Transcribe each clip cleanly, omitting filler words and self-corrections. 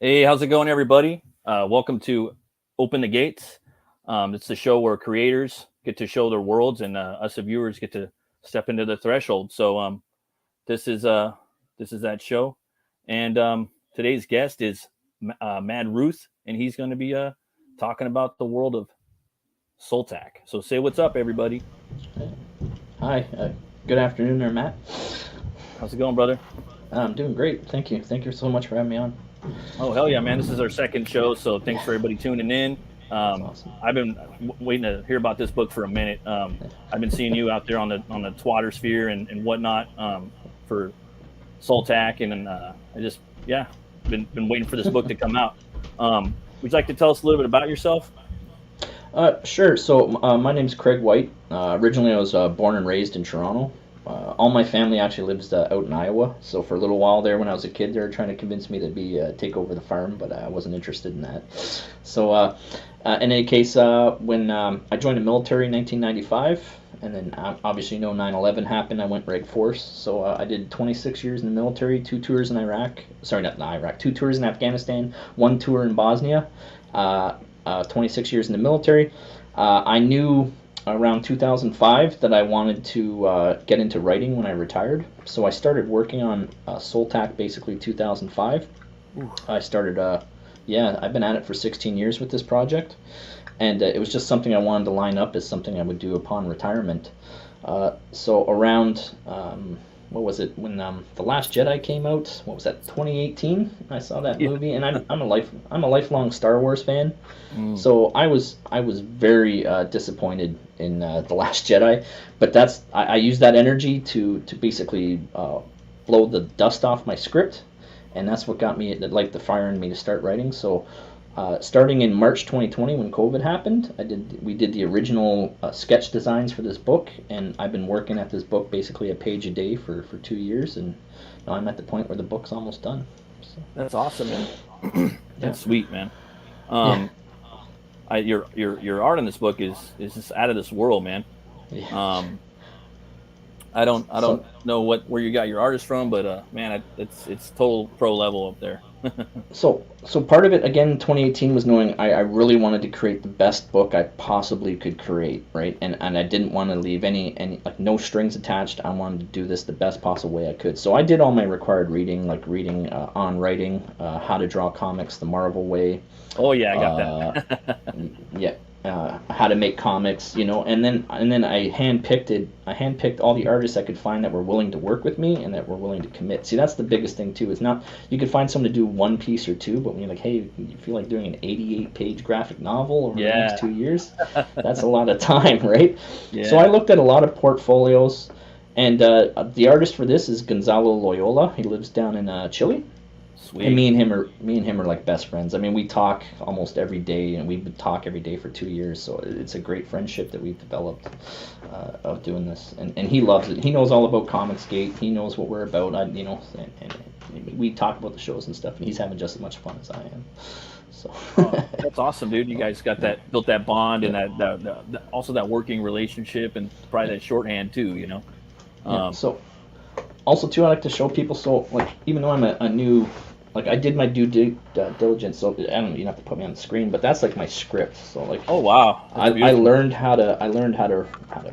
Hey, how's it going, everybody? Welcome to Open the Gates. It's the show where creators get to show their worlds, and us viewers get to step into the threshold. So this is that show, and today's guest is Mad Ruth, and he's going to be talking about the world of Soltac. So say what's up, everybody. Hi, good afternoon there, Matt. How's it going, brother? I'm doing great. Thank you. Thank you so much for having me on. Oh, hell yeah, man. This is our second show, so thanks for everybody tuning in. Awesome. I've been waiting to hear about this book for a minute. I've been seeing you out there on the Twatter sphere and whatnot for Soltac, and I just been waiting for this book to come out. Would you like to tell us a little bit about yourself? Sure. So my name's Craig White. Originally, I was born and raised in Toronto. All my family actually lives out in Iowa. So for a little while there, when I was a kid, they were trying to convince me to take over the farm, but I wasn't interested in that. So in any case, when I joined the military in 1995, and then obviously 9/11 happened, I went Reg Force. So I did 26 years in the military, 2 tours in Iraq. Sorry, not in Iraq. 2 tours in Afghanistan, 1 tour in Bosnia. 26 years in the military. I knew around 2005 that I wanted to get into writing when I retired. So I started working on Soltac basically 2005. Ooh. I started, I've been at it for 16 years with this project. And it was just something I wanted to line up as something I would do upon retirement. So around, what was it, when The Last Jedi came out, what was that, 2018? I saw that movie, and I'm a lifelong Star Wars fan. So I was very disappointed in The Last Jedi, but I used that energy to basically blow the dust off my script, and that's what got me, like, the fire in me to start writing. So starting in March 2020, when COVID happened, we did the original sketch designs for this book, and I've been working at this book basically a page a day for 2 years, and now I'm at the point where the book's almost done. So. That's awesome, man. That's sweet, man. Your art in this book is just out of this world, man. Yeah. I don't know where you got your artist from, but man, it's total pro level up there. So part of it, again, 2018 was knowing I really wanted to create the best book I possibly could create, right? And I didn't want to leave any like no strings attached. I wanted to do this the best possible way I could. So I did all my required reading, like reading on writing, how to draw comics the Marvel way. Oh yeah, I got that. Yeah. How to make comics, and then I handpicked all the artists I could find that were willing to work with me and that were willing to commit. See, that's the biggest thing too. It's not, you could find someone to do 1 piece or 2, but when you're like, hey, you feel like doing an 88-page graphic novel over the next 2 years, that's a lot of time, right? Yeah. So I looked at a lot of portfolios, and the artist for this is Gonzalo Loyola. He lives down in Chile. Sweet. And me and him are like best friends. I mean, we talk almost every day, and we've been talk every day for 2 years. So it's a great friendship that we've developed of doing this. And he loves it. He knows all about Comicsgate. He knows what we're about. And we talk about the shows and stuff. And he's having just as much fun as I am. So that's awesome, dude. You guys got built that bond, and that also that working relationship, and probably that shorthand too. So also too, I like to show people. So like, even though I'm a new. Like, I did my due diligence, so I don't know, you don't have to put me on the screen, but that's like my script. So like, oh wow, I learned how to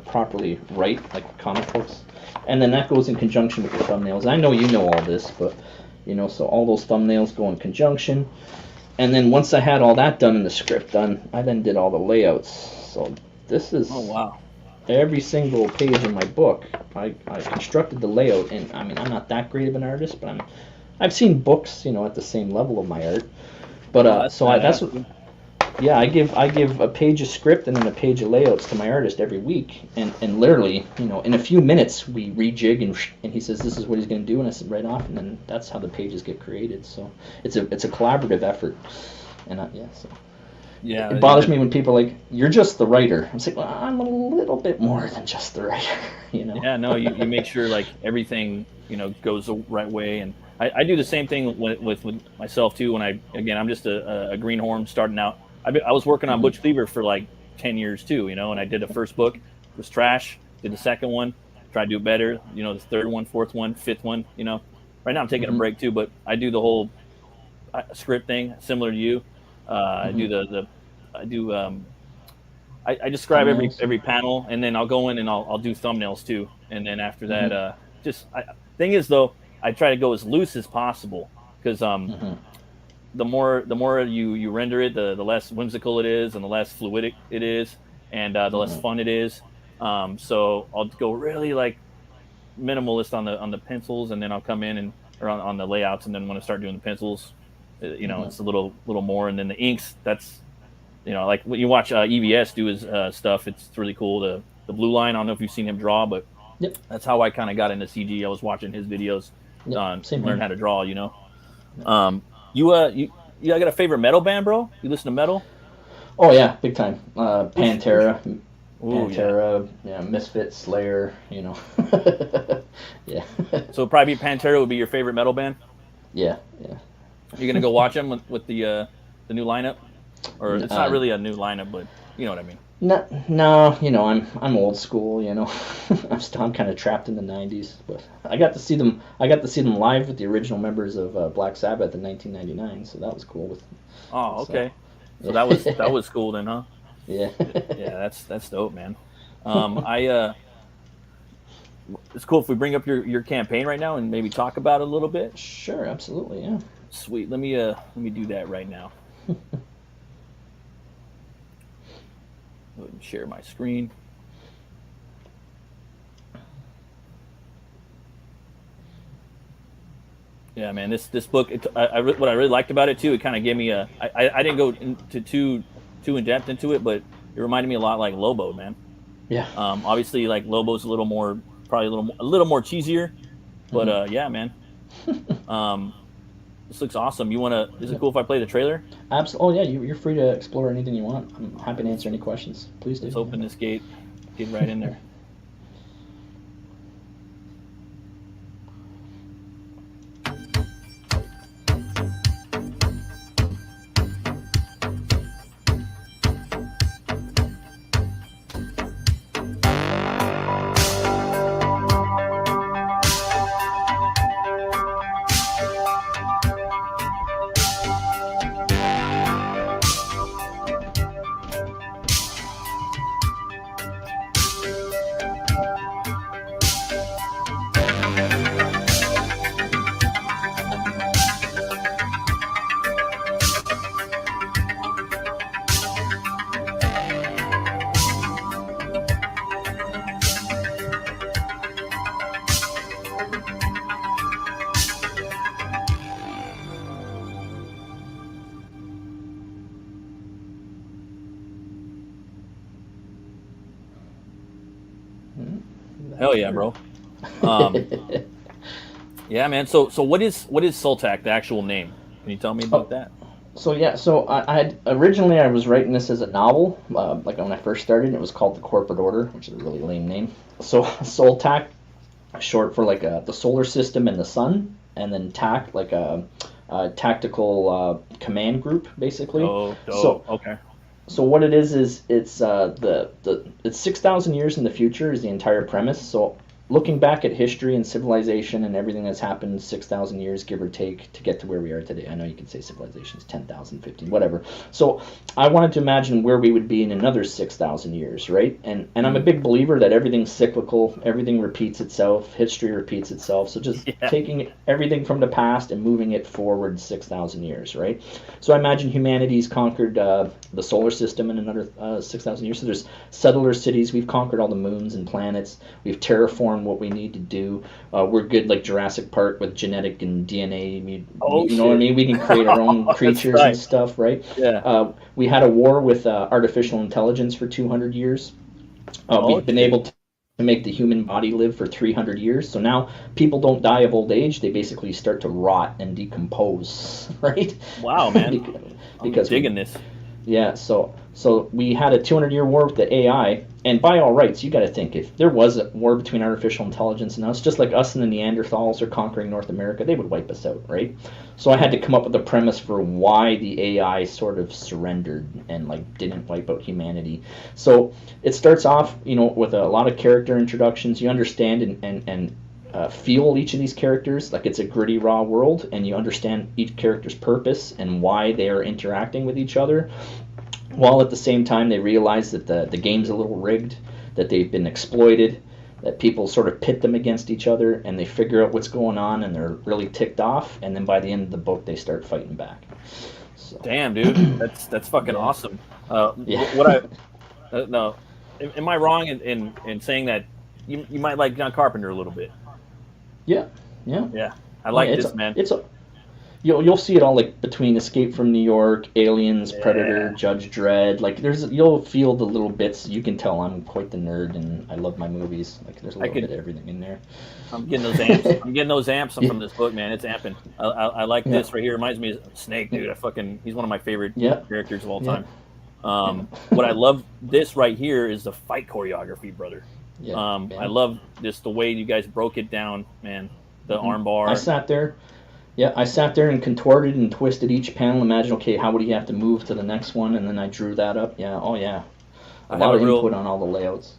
properly write like comic books, and then that goes in conjunction with the thumbnails. I know you know all this, but so all those thumbnails go in conjunction, and then once I had all that done in the script done, I then did all the layouts. So this is every single page in my book. I constructed the layout, and I mean, I'm not that great of an artist, but I've seen books, at the same level of my art, but I give a page of script and then a page of layouts to my artist every week, and literally, in a few minutes we rejig, and he says this is what he's going to do, and I said right off, and then that's how the pages get created. So it's a collaborative effort, and it bothers me when people are like, you're just the writer. I'm like, well, I'm a little bit more than just the writer, Yeah, no, you make sure like everything goes the right way, and I do the same thing with myself too. When I'm just a greenhorn starting out. I was working on Butch CLEAVER for like 10 years too, and I did the first book, it was trash. Did the second one, tried to do better. The third one, fourth one, fifth one. Right now I'm taking a break too, but I do the whole script thing similar to you. I do I describe Thumbnails. every panel, and then I'll go in and I'll do thumbnails too. And then after that, thing is though, I try to go as loose as possible because the more you render it, the less whimsical it is, and the less fluidic it is, and the less fun it is. So I'll go really like minimalist on the pencils, and then I'll come in or on the layouts, and then when I start doing the pencils, it's a little more, and then the inks. That's like when you watch EVS do his stuff, it's really cool. The blue line. I don't know if you've seen him draw, but that's how I kind of got into CG. I was watching his videos, learn how to draw. You got a favorite metal band, bro? You listen to metal? Oh yeah, big time. Pantera, Ooh, Misfits, Slayer. Yeah. So probably Pantera would be your favorite metal band. Yeah. You're gonna go watch them with the new lineup, or it's not really a new lineup, but you know what I mean. No, I'm old school. I'm kind of trapped in the '90s, but I got to see them. Live with the original members of Black Sabbath in 1999, so that was cool. Oh, okay. So that was cool then, huh? Yeah. Yeah, that's dope, man. It's cool if we bring up your campaign right now and maybe talk about it a little bit. Sure, absolutely, yeah. Sweet. Let me do that right now. Go ahead and share my screen. Yeah, man, this book. What I really liked about it too, it kind of gave me I didn't go into too in depth into it, but it reminded me a lot like Lobo, man. Yeah. Obviously, like Lobo's probably a little more cheesier, but yeah, man. This looks awesome. Is it cool if I play the trailer? Absolutely. Oh yeah, you're free to explore anything you want. I'm happy to answer any questions. Please do. Let's open this gate. Get right in there. Hell yeah, bro. Yeah, man. So what is Soltac, the actual name? Can you tell me about that? So I originally I was writing this as a novel. Like when I first started, it was called The Corporate Order, which is a really lame name. So Soltac, short for like the solar system and the sun, and then TAC, like a tactical command group, basically. Oh, so okay. So what it is it's 6,000 years in the future is the entire premise. So looking back at history and civilization and everything that's happened 6,000 years, give or take, to get to where we are today. I know you can say civilization is 10,000, 15, whatever. So I wanted to imagine where we would be in another 6,000 years, right? And I'm a big believer that everything's cyclical, everything repeats itself, history repeats itself. So just taking everything from the past and moving it forward 6,000 years, right? So I imagine humanity's conquered the solar system in another 6,000 years. So there's settler cities. We've conquered all the moons and planets. We've terraformed what we need to do. We're good like Jurassic Park with genetic and DNA. You know what I mean? We can create our own creatures and stuff, right? Yeah. We had a war with artificial intelligence for 200 years. We've been able to make the human body live for 300 years. So now people don't die of old age. They basically start to rot and decompose, right? Wow, man. because I'm digging this. Yeah, so we had a 200-year war with the AI, and by all rights, you got to think, if there was a war between artificial intelligence and us, just like us and the Neanderthals are conquering North America, they would wipe us out, right? So I had to come up with a premise for why the AI sort of surrendered and like didn't wipe out humanity. So it starts off, with a lot of character introductions. You understand and feel each of these characters like it's a gritty, raw world, and you understand each character's purpose and why they are interacting with each other, while at the same time they realize that the game's a little rigged, that they've been exploited, that people sort of pit them against each other, and they figure out what's going on, and they're really ticked off, and then by the end of the book they start fighting back. So. Damn, dude, that's fucking awesome. No, am I wrong in saying that you might like John Carpenter a little bit? Yeah. I like this, man. You'll see it all, like between Escape from New York, Aliens, Predator, Judge Dredd. Like you'll feel the little bits. You can tell I'm quite the nerd and I love my movies. Like there's a little bit of everything in there. I'm getting those amps. I'm getting those amps from this book, man. It's amping. I like this right here. It reminds me of Snake, dude. He's one of my favorite characters of all time. What I love this right here is the fight choreography, brother. I love just the way you guys broke it down, man. The armbar. I sat there and contorted and twisted each panel. Imagine, okay, how would he have to move to the next one? And then I drew that up. A lot of input on all the layouts.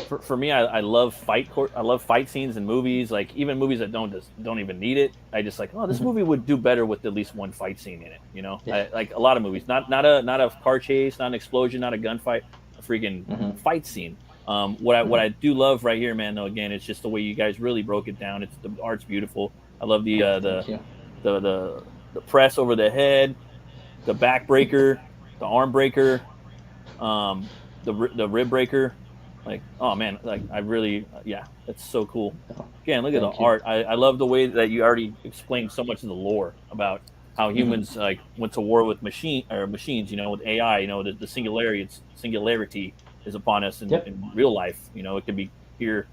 For me, I love fight scenes in movies. Like even movies that don't even need it. I just like, this movie would do better with at least one fight scene in it. You know, like a lot of movies, not a car chase, not an explosion, not a gunfight, a freaking fight scene. What I do love right here, man, though, again, it's just the way you guys really broke it down. The art's beautiful. I love the press over the head, the back breaker, the arm breaker, the rib breaker. Like, oh man, like I really, it's so cool. Again, look at the art. I love the way that you already explained so much of the lore about how humans like went to war with machines, you know, with AI, you know, the singularity is upon us in real life. You know, it could be here,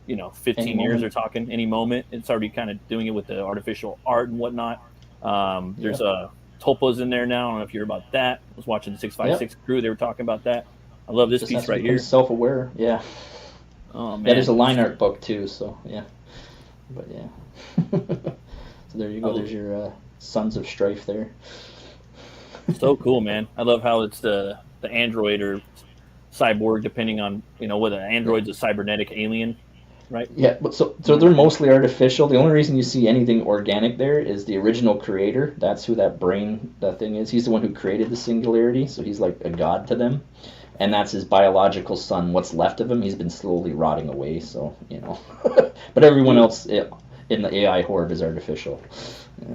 you know, 15 years or talking any moment. It's already kind of doing it with the artificial art and whatnot. There's Topa's in there now. I don't know if you heard about that. I was watching the 656 crew. They were talking about that. I love this piece right here. Self-aware, yeah. Oh man. Yeah, there's a line art book too. So yeah, but yeah. So there you go. There's your Sons of Strife there. So cool, man. I love how it's the android or cyborg, depending on, you know, whether android's a cybernetic alien, right? Yeah, but so they're mostly artificial. The only reason you see anything organic there is the original creator. That's who that thing is. He's the one who created the singularity, so he's like a god to them. And that's his biological son. What's left of him, he's been slowly rotting away, so, you know. But everyone else in the AI horde is artificial.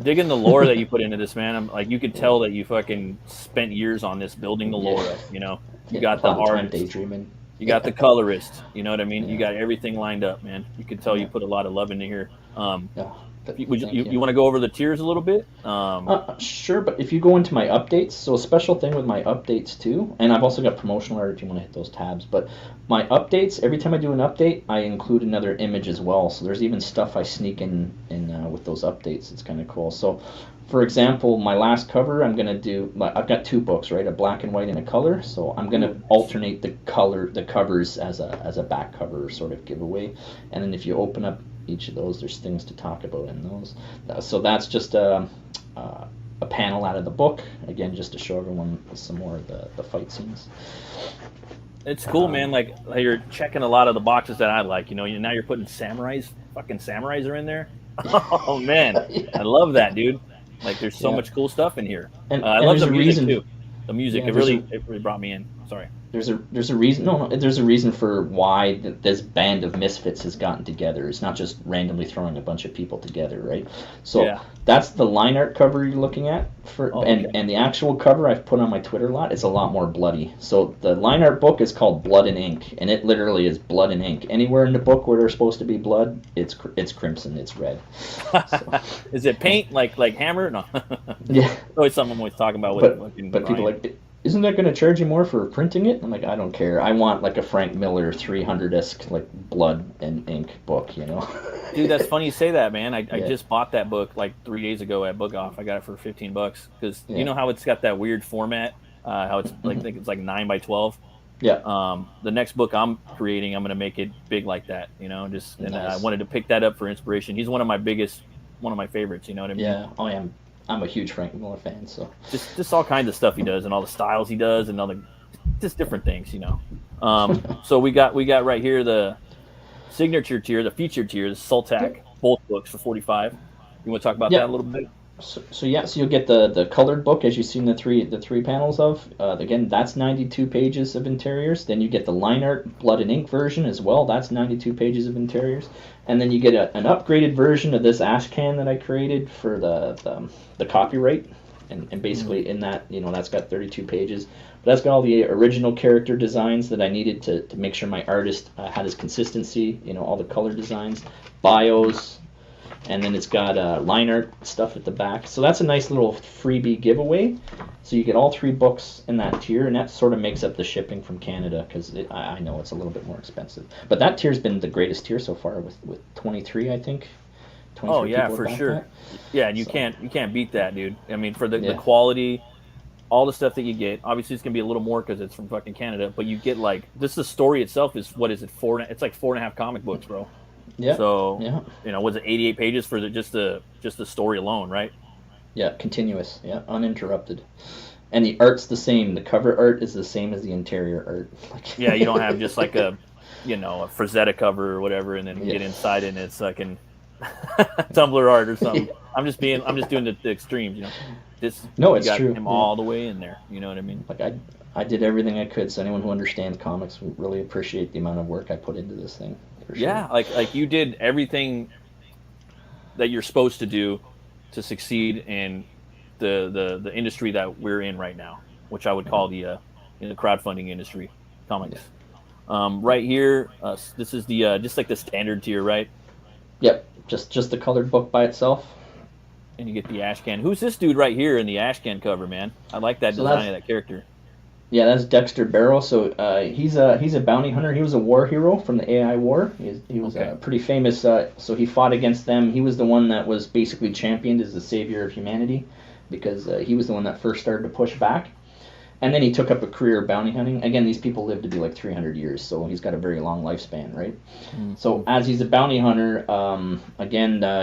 Digging the lore that you put into this, man. I'm like, you could tell that you fucking spent years on this, building the lore. You know, you got the art, daydreaming. You got the colorist. You know what I mean? You got everything lined up, man. You could tell you put a lot of love into here. You want to go over the tiers a little bit? Sure, but if you go into my updates, so a special thing with my updates too, and I've also got promotional art if you want to hit those tabs, but my updates, every time I do an update, I include another image as well. So there's even stuff I sneak in with those updates. It's kind of cool. So, for example, my last cover, I'm going to do, I've got two books, right? A black and white and a color. So I'm going to alternate the covers as a back cover sort of giveaway. And then if you open up each of those, there's things to talk about in those. So that's just a panel out of the book, again, just to show everyone some more of the fight scenes. It's cool, man. Like you're checking a lot of the boxes that I like. You know, now you're putting fucking samurais are in there. Oh man, I love that, dude. Like there's so much cool stuff in here. And I love the music too. The music, it really brought me in. Sorry. There's a reason. No, there's a reason for why this band of misfits has gotten together. It's not just randomly throwing a bunch of people together, right? So that's the line art cover you're looking at and the actual cover I've put on my Twitter a lot. It's a lot more bloody. So the line art book is called Blood and Ink, and it literally is blood and ink. Anywhere in the book where there's supposed to be blood, it's crimson, it's red. So. Is it paint like Hammer? No. Yeah. Always something I'm always talking about but people like, isn't that going to charge you more for printing it? I'm like, I don't care. I want like a Frank Miller 300-esque like blood and ink book, you know? Dude, that's funny you say that, man. I just bought that book like 3 days ago at Book Off. I got it for $15 because you know how it's got that weird format, how it's like I think it's like 9 by 12. Yeah. The next book I'm creating, I'm going to make it big like that, you know. And I wanted to pick that up for inspiration. He's one of my favorites. You know what I mean? Yeah. Oh, yeah. I'm a huge Frank Miller fan, so just all kinds of stuff he does and all the styles he does and all the just different things, you know. So we got right here the signature tier, the featured tier, the Soltac, both books for $45. You want to talk about that a little bit? So you'll get the colored book as you've seen the three panels of. Again, that's 92 pages of interiors. Then you get the line art blood and ink version as well. That's 92 pages of interiors. And then you get an upgraded version of this ash can that I created for the copyright. And basically in that, that's got 32 pages. But that's got all the original character designs that I needed to make sure my artist had his consistency, all the color designs, bios, and then it's got line art stuff at the back. So that's a nice little freebie giveaway. So you get all 3 books in that tier, and that sort of makes up the shipping from Canada, because I know it's a little bit more expensive. But that tier's been the greatest tier so far with 23, I think. Oh yeah, for sure. That. Yeah, and you can't beat that, dude. I mean, for the quality, all the stuff that you get. Obviously, it's gonna be a little more because it's from fucking Canada. But you get the story itself is what is it? It's like 4.5 comic books, bro. Yeah. So was it 88 pages for just the story alone, right? Yeah, continuous. Yeah, uninterrupted. And the art's the same. The cover art is the same as the interior art. Yeah, you don't have just like a Frazetta cover or whatever, and then get inside and it's like an Tumblr art or something. I'm just doing the extremes, It's true. Him all the way in there. You know what I mean? Like I did everything I could. So anyone who understands comics will really appreciate the amount of work I put into this thing. For sure. Yeah, like you did everything that you're supposed to do to succeed in the industry that we're in right now, which I would call the crowdfunding industry, comics. Yeah. Right here, this is the just like the standard tier, right? Yep, just the colored book by itself. And you get the Ashcan. Who's this dude right here in the Ashcan cover, man? I like that design of that character. Yeah, that's Dexter Barrow. So he's a bounty hunter. He was a war hero from the AI War. He was pretty famous. So he fought against them. He was the one that was basically championed as the savior of humanity, because he was the one that first started to push back. And then he took up a career bounty hunting. Again, these people live to be like 300 years, so he's got a very long lifespan, right? Mm-hmm. So as he's a bounty hunter,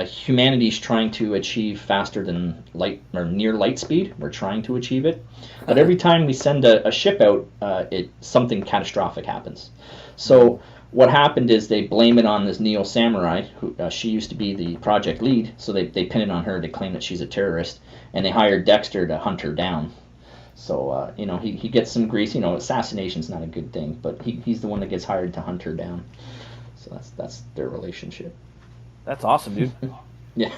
humanity's trying to achieve faster than light or near light speed. We're trying to achieve it, but every time we send a ship out, something catastrophic happens. So what happened is they blame it on this Neo Samurai, who she used to be the project lead, so they pin it on her to claim that she's a terrorist, and they hired Dexter to hunt her down. So, he gets some grease. Assassination's not a good thing, but he's the one that gets hired to hunt her down. So that's their relationship. That's awesome, dude. Yeah.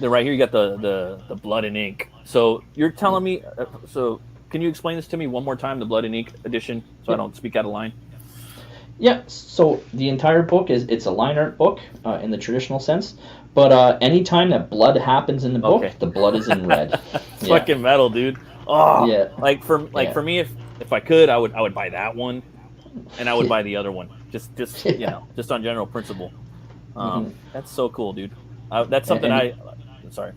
Then right here you got the blood and ink. So you're telling me, so can you explain this to me one more time, the blood and ink edition, so I don't speak out of line? Yeah, so the entire book it's a line art book in the traditional sense, but anytime that blood happens in the book, the blood is in red. Fucking metal, dude. Oh, yeah. Like for me, if I could, I would buy that one, and I would buy the other one, just just on general principle. That's so cool, dude. That's something sorry.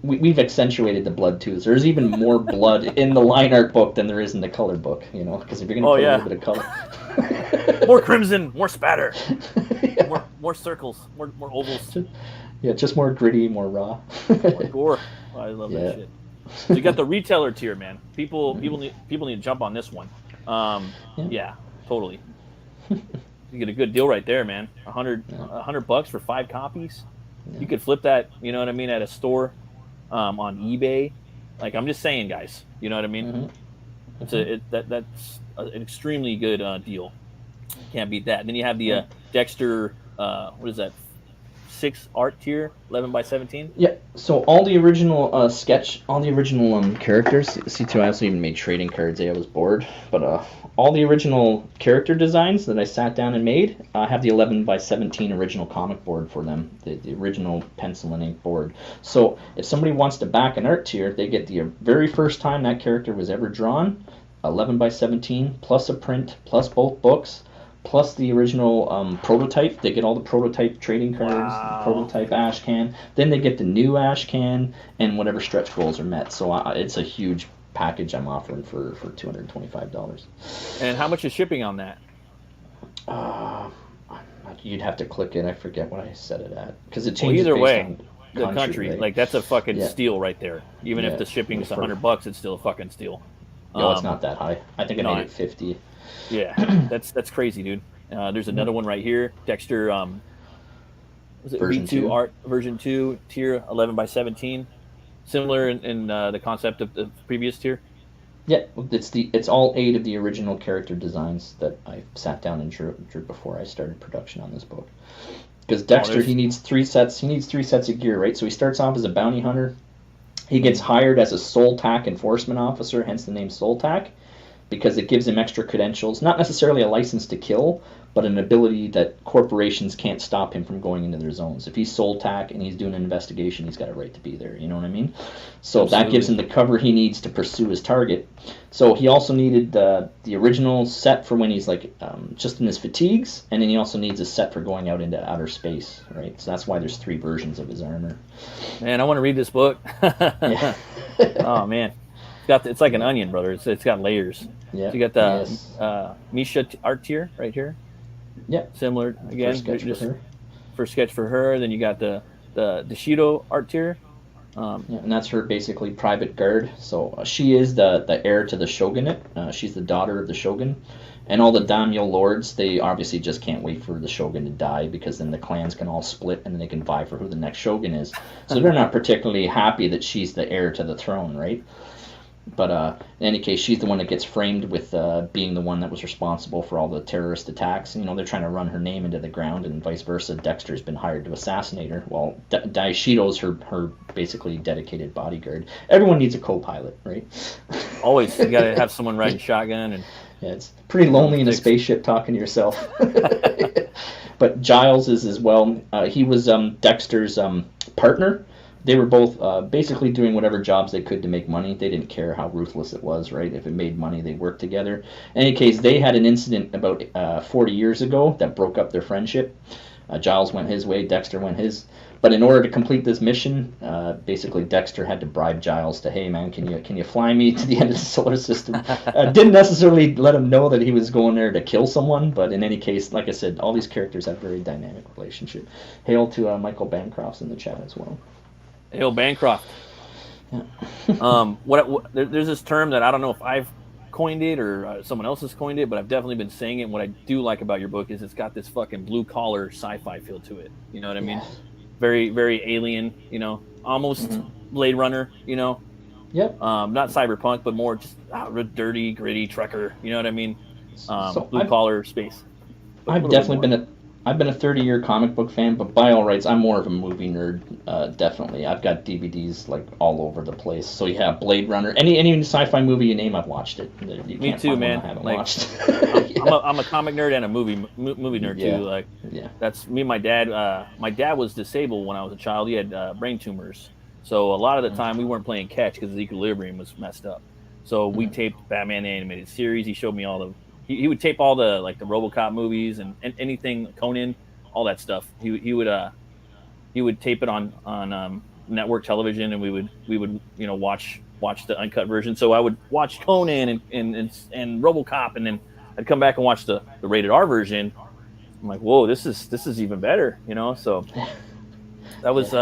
We've accentuated the blood too. So there's even more blood in the line art book than there is in the colored book. Because if you're gonna put a little bit of color, more crimson, more spatter, more circles, more ovals. Just more gritty, more raw. More gore. Oh, I love that shit. So you got the retailer tier, man. People need to jump on this one. Yeah, totally. You get a good deal right there, man. $100 for 5 copies. Yeah. You could flip that, you know what I mean, at a store, on eBay. Like, I'm just saying, guys. You know what I mean? Mm-hmm. That's an extremely good deal. Can't beat that. And then you have the Dexter. What is that? 6 art tier, 11 by 17. Yeah. So all the original characters. See, too, I also even made trading cards. I was bored, but all the original character designs that I sat down and made, I have the 11 by 17 original comic board for them, the original pencil and ink board. So if somebody wants to back an art tier, they get the very first time that character was ever drawn, 11 by 17 plus a print plus both books. Plus the original prototype. They get all the prototype trading cards, the prototype ash can. Then they get the new ash can and whatever stretch goals are met. So it's a huge package I'm offering for $225. And how much is shipping on that? You'd have to click it. I forget what I set it at. Because it changes either based way, on the country. Right? Like, that's a fucking steal right there. Even if the shipping's $100, it's still a fucking steal. No, it's not that high. I think I made it 50. Yeah, that's crazy, dude. There's another one right here, Dexter. Was it Version V2 2. art version 2 tier 11 by 17? Similar in the concept of the previous tier. Yeah, it's all 8 of the original character designs that I sat down and drew before I started production on this book. Because Dexter, he needs 3 sets. He needs 3 sets of gear, right? So he starts off as a bounty hunter. He gets hired as a SOLTAC enforcement officer, hence the name SOLTAC, because it gives him extra credentials. Not necessarily a license to kill, but an ability that corporations can't stop him from going into their zones. If he's SOLTAC and he's doing an investigation, he's got a right to be there. You know what I mean? So Absolutely. That gives him the cover he needs to pursue his target. So he also needed the original set for when he's just in his fatigues, and then he also needs a set for going out into outer space, right? So that's why there's 3 versions of his armor. Man, I want to read this book. Oh man, it's like an onion, brother. It's got layers. Yeah. So you got the Misha art tier right here. Yeah. Similar again. First sketch for her. Then you got the Shido art tier. And that's her basically private guard. So she is the heir to the shogunate. She's the daughter of the shogun. And all the daimyo lords, they obviously just can't wait for the shogun to die, because then the clans can all split and then they can vie for who the next shogun is. So they're not particularly happy that she's the heir to the throne, right? But in any case, she's the one that gets framed with being the one that was responsible for all the terrorist attacks. They're trying to run her name into the ground, and vice versa. Dexter's been hired to assassinate her, while Daishido's her basically dedicated bodyguard. Everyone needs a co-pilot, right? Always. You got to have someone riding shotgun. And yeah, it's pretty lonely in a spaceship talking to yourself. But Giles is as well. He was Dexter's partner. They were both basically doing whatever jobs they could to make money. They didn't care how ruthless it was, right? If it made money, they worked together. In any case, they had an incident about 40 years ago that broke up their friendship. Giles went his way, Dexter went his. But in order to complete this mission, basically Dexter had to bribe Giles to, hey man, can you fly me to the end of the solar system? Didn't necessarily let him know that he was going there to kill someone, but in any case, like I said, all these characters have a very dynamic relationship. Hail to Michael Bancroft's in the chat as well. Hail Bancroft. Yeah. There's this term that I don't know if I've coined it or someone else has coined it, but I've definitely been saying it. And what I do like about your book is it's got this fucking blue collar sci-fi feel to it. You know what I mean? Very, very alien. Almost Blade Runner. Yep. Not cyberpunk, but more just dirty, gritty trucker. You know what I mean? Blue collar space. I've definitely been a 30-year comic book fan, but by all rights, I'm more of a movie nerd. Definitely, I've got DVDs all over the place. So you have Blade Runner, any sci-fi movie you name, I've watched it. Me too, man. I haven't watched. I'm a comic nerd and a movie nerd too. That's me. And my dad. My dad was disabled when I was a child. He had brain tumors, so a lot of the time we weren't playing catch because his equilibrium was messed up. So we taped Batman the Animated Series. He showed me all the. He would tape all the the RoboCop movies and anything, Conan, all that stuff. He would tape it on network television, and we would watch the uncut version. So I would watch Conan and RoboCop, and then I'd come back and watch the rated R version. I'm like, whoa, this is even better, So that was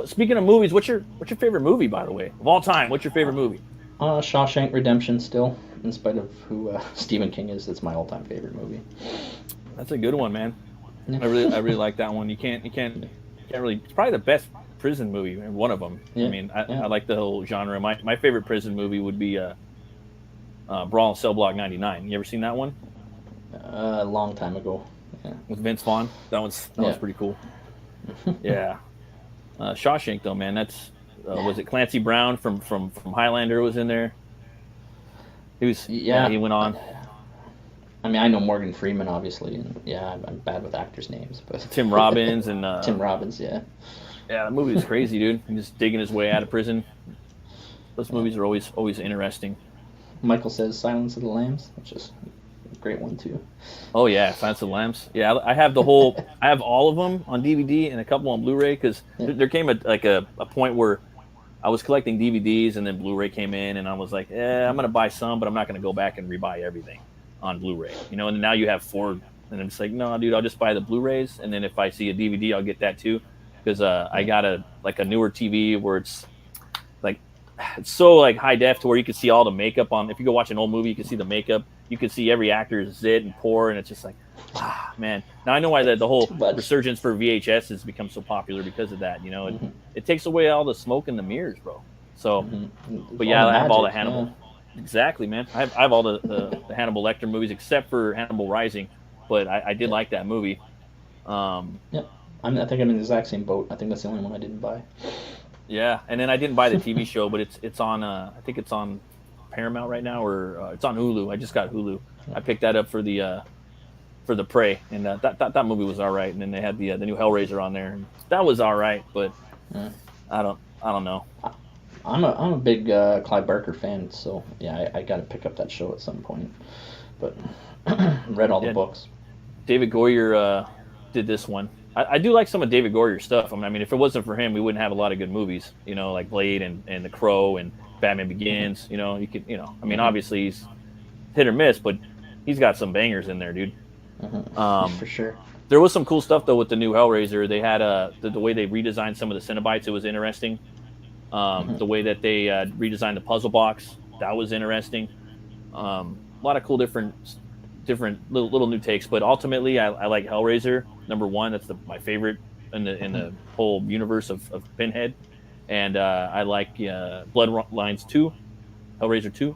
speaking of movies, what's your favorite movie, by the way, of all time? What's your favorite movie? Shawshank Redemption still. In spite of who Stephen King is, it's my all-time favorite movie. That's a good one, man. Yeah. I really like that one. You can't really. It's probably the best prison movie, one of them. Yeah. I mean, I like the whole genre. My favorite prison movie would be Brawl in Cell Block 99. You ever seen that one? A long time ago. Yeah. With Vince Vaughn. That was pretty cool. Yeah. Shawshank though, man. That's was it Clancy Brown from Highlander was in there? He was. Yeah, he went on. I mean, I know Morgan Freeman, obviously, and I'm bad with actors' names, but Tim Robbins and Tim Robbins, yeah. Yeah, the movie was crazy, dude. He's just digging his way out of prison. Those movies are always interesting. Michael says Silence of the Lambs, which is a great one too. Oh yeah, Silence of the Lambs. Yeah, I have I have all of them on DVD and a couple on Blu-ray because there came a point where I was collecting DVDs and then Blu-ray came in and I was like, I'm gonna buy some, but I'm not gonna go back and rebuy everything on Blu-ray. And now you have 4, and I'm just like, no, dude, I'll just buy the Blu-rays, and then if I see a DVD, I'll get that too, because I got a newer TV where it's so high def to where you can see all the makeup on. If you go watch an old movie, you can see the makeup, you can see every actor's zit and pore, and it's just like, Man, now I know why the whole Too much. resurgence for VHS has become so popular because of that. Mm-hmm. It takes away all the smoke and the mirrors, bro. So, Mm-hmm. but All yeah, the I have all the magic, Hannibal. yeah. Exactly, man. I have all the Hannibal Lecter movies except for Hannibal Rising, but I did like that movie. Yeah, I think I'm in the exact same boat. I think that's the only one I didn't buy. Yeah, and then I didn't buy the TV show, but it's on. I think it's on Paramount right now, or it's on Hulu. I just got Hulu. I picked that up for the Prey, and that movie was all right. And then they had the new Hellraiser on there, and that was all right. But Yeah. I don't know. I'm a big Clive Barker fan, so yeah, I got to pick up that show at some point. But read all the books. David Goyer did this one. I do like some of David Goyer's stuff. I mean, if it wasn't for him, we wouldn't have a lot of good movies. Like Blade and The Crow and Batman Begins. You could. I mean, obviously he's hit or miss, but he's got some bangers in there, dude. For sure. There was some cool stuff though with the new Hellraiser. They had the way they redesigned some of the Cenobites. It was interesting. The way that they redesigned the puzzle box, that was interesting. A lot of cool different little new takes, but ultimately I like Hellraiser #1. That's my favorite in the whole universe of Pinhead, and I like Bloodlines 2, Hellraiser 2,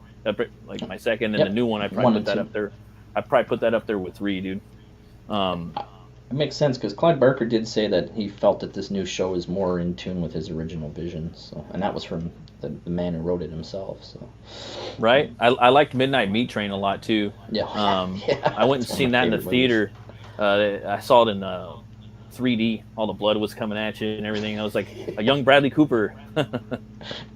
like my second, and the new one I probably put that up there. I probably put that up there with 3, dude. It makes sense because Clive Barker did say that he felt that this new show is more in tune with his original vision. So, and that was from the man who wrote it himself. So, right, I liked Midnight Meat Train a lot too. Yeah, I went and seen that in the theater. I saw it in 3D. All the blood was coming at you and everything. I was like a young Bradley Cooper.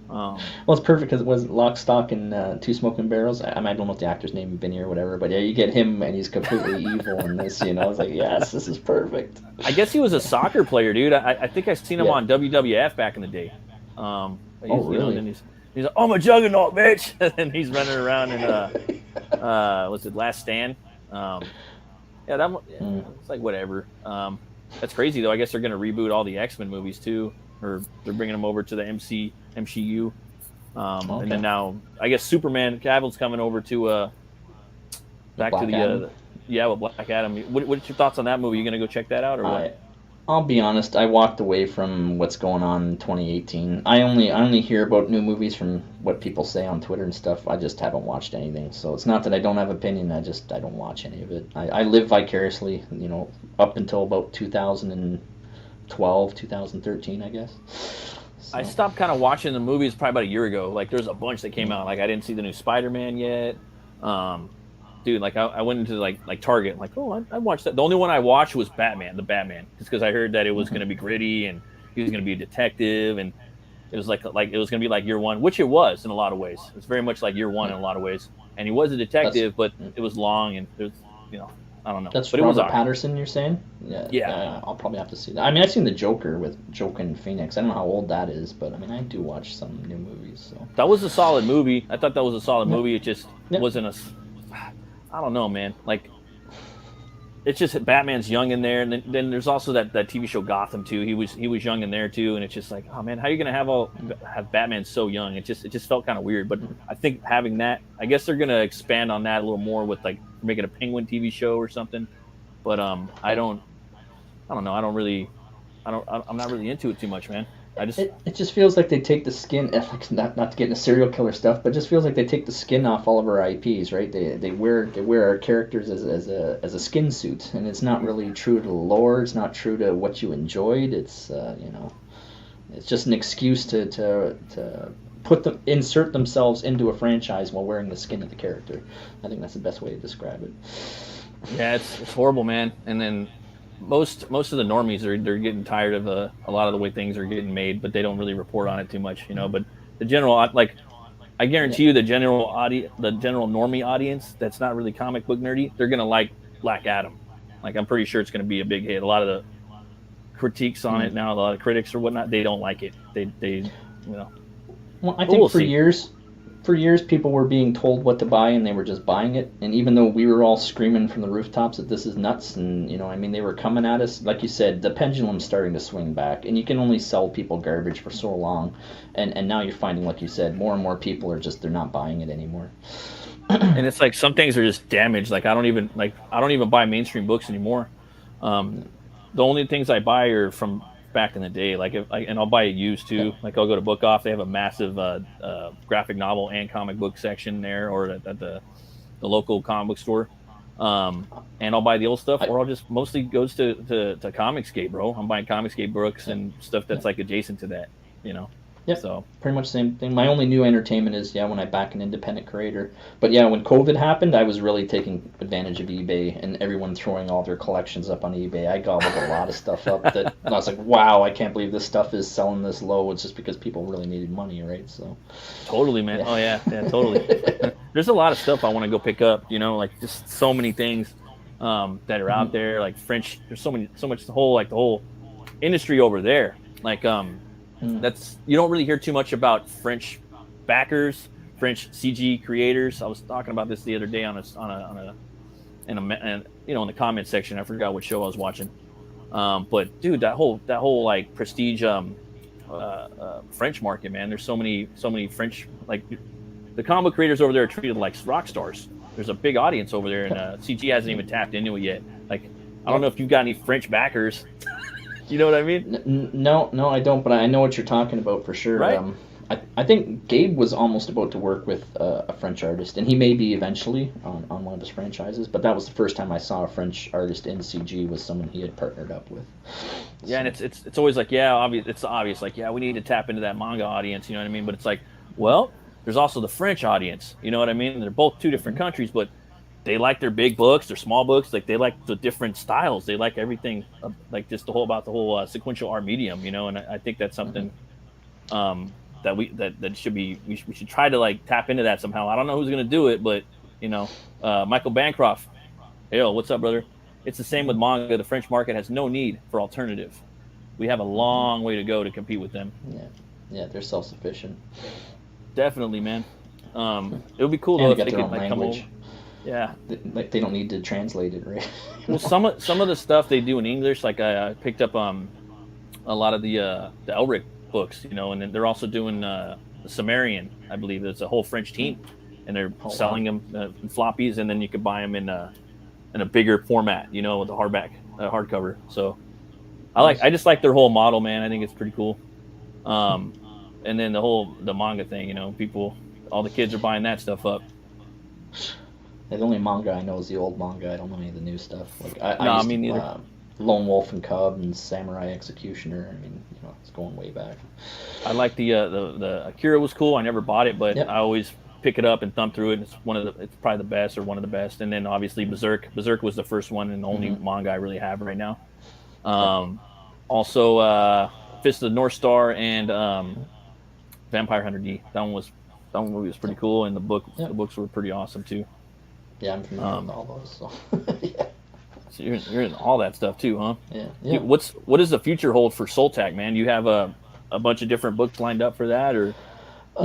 Well, it's perfect because it was Lock, Stock, and Two Smoking Barrels. I don't know what the actor's name, Vinny or whatever, but yeah, you get him and he's completely evil in this. I was like, yes, this is perfect. I guess he was a soccer player, dude. I think I seen him on WWF back in the day. Really? And he's like, "Oh, I'm a juggernaut, bitch!" and he's running around in what's it, Last Stand? It's like whatever. That's crazy though. I guess they're gonna reboot all the X-Men movies too, or they're bringing them over to the MCU. And then now I guess Superman Cavill's coming over to back to the with Black Adam. What's your thoughts on that movie? You gonna go check that out or what? I'll be honest. I walked away from what's going on in 2018. I only hear about new movies from what people say on Twitter and stuff. I just haven't watched anything. So it's not that I don't have opinion. I don't watch any of it. I live vicariously, up until about 2012, 2013, I guess. So. I stopped kind of watching the movies probably about a year ago. Like there's a bunch that came out. Like I didn't see the new Spider-Man yet. Dude, like I went into like Target, like, I watched that. The only one I watched was the Batman, just because I heard that it was going to be gritty and he was going to be a detective, and it was like it was going to be like Year One, which it was in a lot of ways. It was very much like Year One in a lot of ways, and he was a detective, but it was long and it was, I don't know. That's but Robert it was Patterson, you're saying? Yeah. I'll probably have to see that. I mean, I've seen The Joker with Joaquin Phoenix. I don't know how old that is, but I mean, I do watch some new movies. So that was a solid movie. I thought that was a solid movie. It just wasn't I don't know, man. Like, it's just Batman's young in there, and then there's also that TV show Gotham too. He was young in there too, and it's just like, oh man, how are you gonna have Batman so young? It just felt kind of weird. But I think having that, I guess they're gonna expand on that a little more with like making a Penguin TV show or something. But I don't know. I'm not really into it too much, man. It just feels like they take the skin, not to get into serial killer stuff, but it just feels like they take the skin off all of our IPs, right? They wear our characters as a skin suit, and it's not really true to the lore. It's not true to what you enjoyed. It's it's just an excuse to insert themselves into a franchise while wearing the skin of the character. I think that's the best way to describe it. Yeah, it's horrible, man. And then most of the normies they're getting tired of a lot of the way things are getting made, but they don't really report on it too much, But the general, I guarantee you, the general normie audience that's not really comic book nerdy, they're gonna like Black Adam. Like I'm pretty sure it's gonna be a big hit. A lot of the critiques on it now, a lot of critics or whatnot, they don't like it. They Well, I think for years people were being told what to buy and they were just buying it. And even though we were all screaming from the rooftops that this is nuts, and they were coming at us, like you said, the pendulum's starting to swing back, and you can only sell people garbage for so long. And now you're finding, like you said, more and more people they're not buying it anymore. And it's like some things are just damaged. Like I don't even buy mainstream books anymore. The only things I buy are from back in the day. Like and I'll buy it used too. Like I'll go to Book Off. They have a massive graphic novel and comic book section there, or at the local comic book store. And I'll buy the old stuff, or I'll just mostly goes to Comicsgate, bro. I'm buying Comicsgate books and stuff that's like adjacent to that, you know. Yep. So pretty much the same thing. My only new entertainment is when I back an independent creator. But yeah, when COVID happened, I was really taking advantage of eBay and everyone throwing all their collections up on eBay. I gobbled a lot of stuff up that I was like, wow, I can't believe this stuff is selling this low. It's just because people really needed money, right? So totally, man. Yeah. Oh yeah, totally. There's a lot of stuff I want to go pick up. You know, like just so many things that are out there. Like French. There's so much the whole industry over there. Like that's, you don't really hear too much about French backers, French CG creators. I was talking about this the other day in the comment section. I forgot what show I was watching. But dude, that whole like prestige French market, man. There's so many French, like the comic book creators over there are treated like rock stars. There's a big audience over there, and CG hasn't even tapped into it yet. Like I don't know if you've got any French backers. You know what I mean? No, I don't, but I know what you're talking about for sure. Right? I think Gabe was almost about to work with a French artist, and he may be eventually on one of his franchises, but that was the first time I saw a French artist in CG was someone he had partnered up with. Yeah, so. And it's always like, it's obvious, like, we need to tap into that manga audience, you know what I mean? But it's like, well, there's also the French audience, you know what I mean? They're both two different countries, but they like their big books, their small books. Like they like the different styles. They like everything, like just the whole sequential art medium, you know. And I think that's something that we should try to like tap into that somehow. I don't know who's gonna do it, but you know, Michael Bancroft. Hey, what's up, brother? It's the same with manga. The French market has no need for alternative. We have a long way to go to compete with them. Yeah, they're self-sufficient. Definitely, man. It would be cool though if they could like come over. Yeah, like they don't need to translate it, right? Well, some of the stuff they do in English, like I picked up a lot of the Elric books, you know, and then they're also doing the Sumerian, I believe. It's a whole French team, and they're selling them in floppies, and then you could buy them in a bigger format, you know, with the hardcover. So I just like their whole model, man. I think it's pretty cool. And then the manga thing, you know, all the kids are buying that stuff up. The only manga I know is the old manga. I don't know any of the new stuff. Like I mean, neither. Lone Wolf and Cub and Samurai Executioner. I mean, you know, it's going way back. I like the Akira was cool. I never bought it, but I always pick it up and thumb through it. It's probably the best or one of the best. And then obviously Berserk. Berserk was the first one and the only manga I really have right now. Also, Fist of the North Star and Vampire Hunter D. That one movie was pretty cool, and the books were pretty awesome too. Yeah, I'm familiar with all those. So yeah. So you're in all that stuff too, huh? Yeah. Dude, what does the future hold for Soltac, man? You have a bunch of different books lined up for that, or?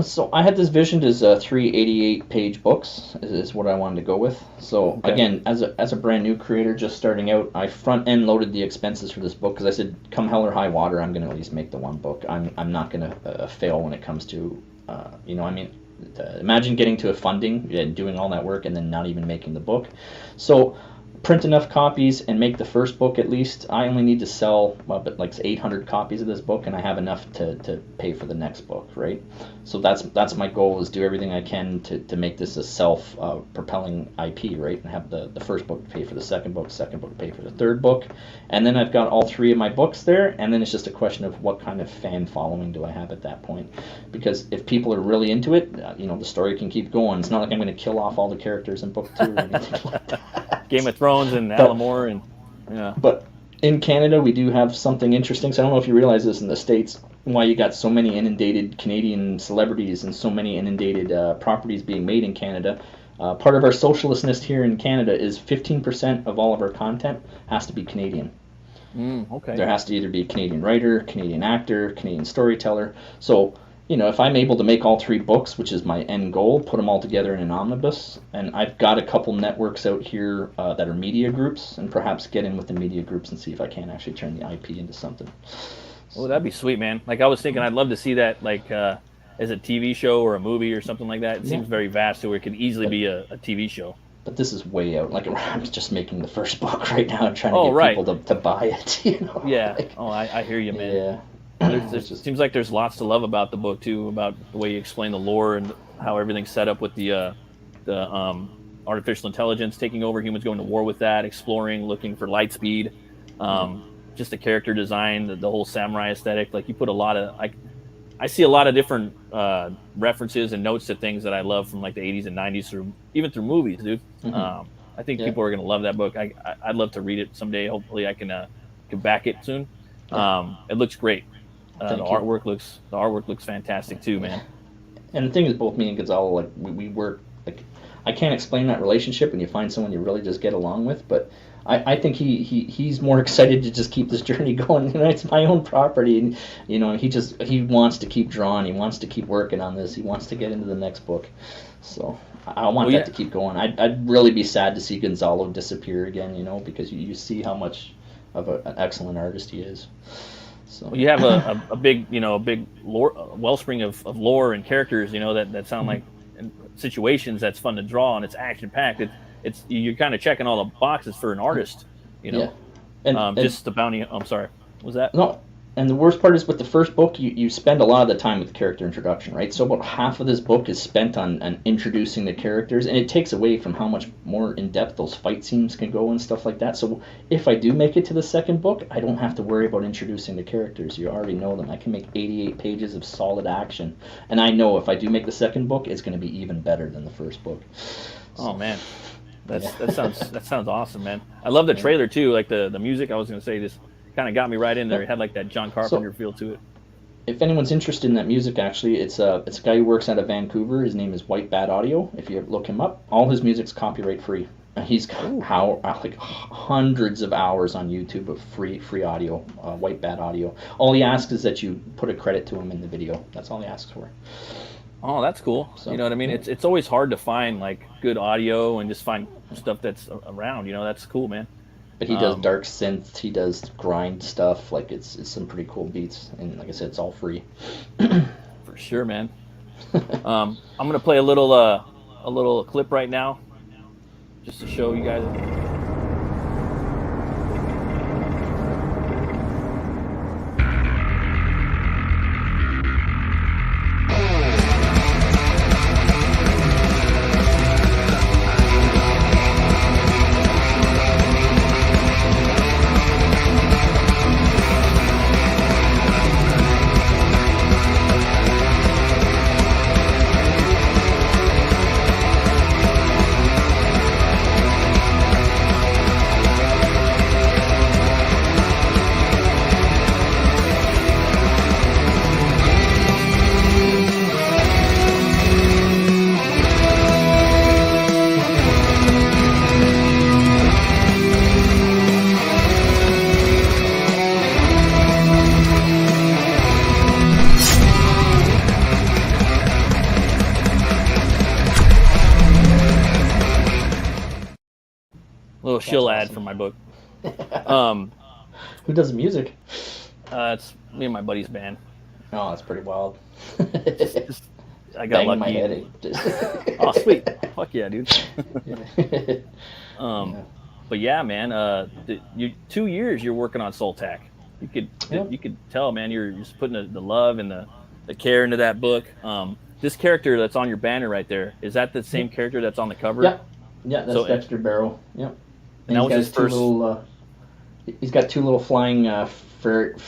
So I had this visioned as 3 88-page books is what I wanted to go with. So again, as a brand new creator just starting out, I front end loaded the expenses for this book because I said, come hell or high water, I'm going to at least make the one book. I'm not going to fail when it comes to, you know, I mean. Imagine getting to a funding and doing all that work and then not even making the book. So print enough copies and make the first book at least. I only need to sell like 800 copies of this book, and I have enough to pay for the next book, right? So that's my goal, is do everything I can to make this a self-propelling IP, right? And have the first book pay for the second book pay for the third book. And then I've got all 3 of my books there, and then it's just a question of what kind of fan following do I have at that point. Because if people are really into it, you know, the story can keep going. It's not like I'm going to kill off all the characters in book 2 or anything like that. Game of Thrones and Alamore and yeah. But in Canada, we do have something interesting. So I don't know if you realize this in the States, why you got so many inundated Canadian celebrities and so many inundated properties being made in Canada. Part of our socialistness here in Canada is 15% of all of our content has to be Canadian. Okay. There has to either be a Canadian writer, Canadian actor, Canadian storyteller. So, you know, if I'm able to make all 3 books, which is my end goal, put them all together in an omnibus, and I've got a couple networks out here that are media groups, and perhaps get in with the media groups and see if I can actually turn the IP into something. Oh, that'd be sweet, man. Like I was thinking, I'd love to see that, like as a TV show or a movie or something like that. It seems very vast, so it could easily be a TV show. But this is way out. Like, I'm just making the first book right now and trying to get people to buy it. You know? Yeah. Like, I hear you, man. Yeah. It seems like there's lots to love about the book too, about the way you explain the lore and how everything's set up with the artificial intelligence taking over, humans going to war with that, exploring, looking for light speed, just the character design, the whole samurai aesthetic. Like, you put a lot of, I see a lot of different references and notes to things that I love from like the 80s and 90s even through movies, dude. I think people are going to love that book. I'd love to read it someday. Hopefully I can back it soon. It looks great. The artwork looks fantastic too, man. And the thing is, both me and Gonzalo, like, we work, like, I can't explain that relationship when you find someone you really just get along with, but I think he's more excited to just keep this journey going. You know, it's my own property, and you know, he wants to keep drawing, he wants to keep working on this, he wants to get into the next book. So I want that to keep going. I'd really be sad to see Gonzalo disappear again, you know, because you see how much of an excellent artist he is. So you have a big, you know, a big wellspring of lore and characters, you know, that sound like situations that's fun to draw, and it's action packed. It's you're kind of checking all the boxes for an artist, you know. And just the bounty. I'm sorry, was that? No. And the worst part is, with the first book, you spend a lot of the time with the character introduction, right? So about half of this book is spent on introducing the characters, and it takes away from how much more in-depth those fight scenes can go and stuff like that. So if I do make it to the second book, I don't have to worry about introducing the characters. You already know them. I can make 88 pages of solid action. And I know if I do make the second book, it's going to be even better than the first book. So, oh, man. That sounds awesome, man. I love the trailer, too. Like, the music, I was going to say, just kind of got me right in there. It had like that John Carpenter feel to it. If anyone's interested in that music, actually, it's a guy who works out of Vancouver. His name is White Bat Audio. If you look him up, all his music's copyright free. He's got like hundreds of hours on YouTube of free audio. White Bat Audio. All he asks is that you put a credit to him in the video. That's all he asks for. Oh, that's cool. So, you know what I mean? It's always hard to find like good audio and just find stuff that's around. You know, that's cool, man. But he does dark synth, he does grind stuff, like it's some pretty cool beats, and like I said, it's all free. For sure, man. I'm gonna play a little clip right now, just to show you guys. Little shill ad for my book. Who does the music? It's me and my buddy's band. Oh, that's pretty wild. I got lucky. My head. Oh, sweet. Fuck yeah, dude. But yeah, man. 2 years you're working on Soltac. You could tell, man. You're just putting the love and the care into that book. This character that's on your banner right there, is that the same character that's on the cover? Yeah, that's Dexter Barrow. Yep. And that was his first. He's got two little flying ferret,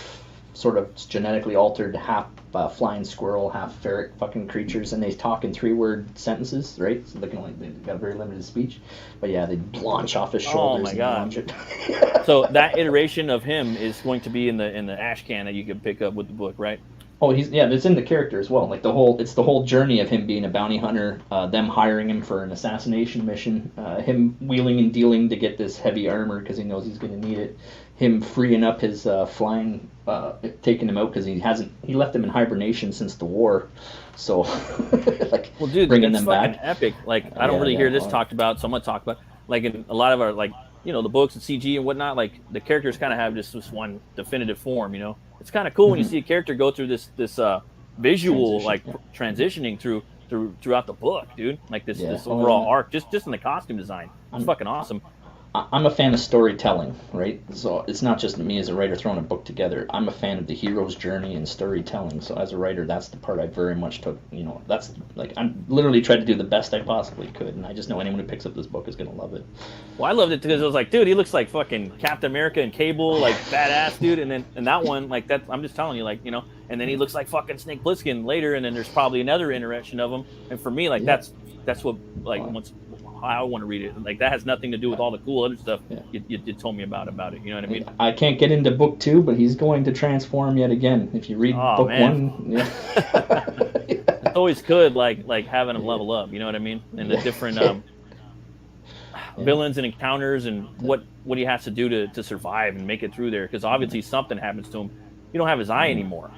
sort of genetically altered, half flying squirrel, half ferret fucking creatures, and they talk in 3-word sentences, right? So they've got a very limited speech. But yeah, they launch off his shoulders. Oh my god! So that iteration of him is going to be in the ash can that you can pick up with the book, right? Oh, it's in the character as well. Like it's the whole journey of him being a bounty hunter, them hiring him for an assassination mission, him wheeling and dealing to get this heavy armor because he knows he's going to need it, him freeing up his flying, taking him out because he left them in hibernation since the war, so like, well, dude, bringing them back. Epic. Like, I don't really hear this talked about, so I'm gonna talk about, like, in a lot of our, like, you know, the books and CG and whatnot, like, the characters kind of have just this one definitive form, you know. It's kind of cool when you see a character go through this visual like transitioning throughout the book, dude. Like this overall arc, just in the costume design, it's fucking awesome. I'm a fan of storytelling, right? So it's not just me as a writer throwing a book together. I'm a fan of the hero's journey and storytelling. So as a writer, that's the part I very much took. You know, that's like I'm literally tried to do the best I possibly could, and I just know anyone who picks up this book is gonna love it. Well, I loved it because I was like, dude, he looks like fucking Captain America and Cable, like badass dude. And then that one, like that, I'm just telling you, like, you know. And then he looks like fucking Snake Plissken later, and then there's probably another iteration of him. And for me, like that's what like once. I want to read it. Like that has nothing to do with all the cool other stuff you told me about it. You know what I mean? I can't get into book 2, but he's going to transform yet again. If you read book 1, it's always good, like having him level up. You know what I mean? And the different villains and encounters and what he has to do to survive and make it through there. Because obviously something happens to him. You don't have his eye anymore,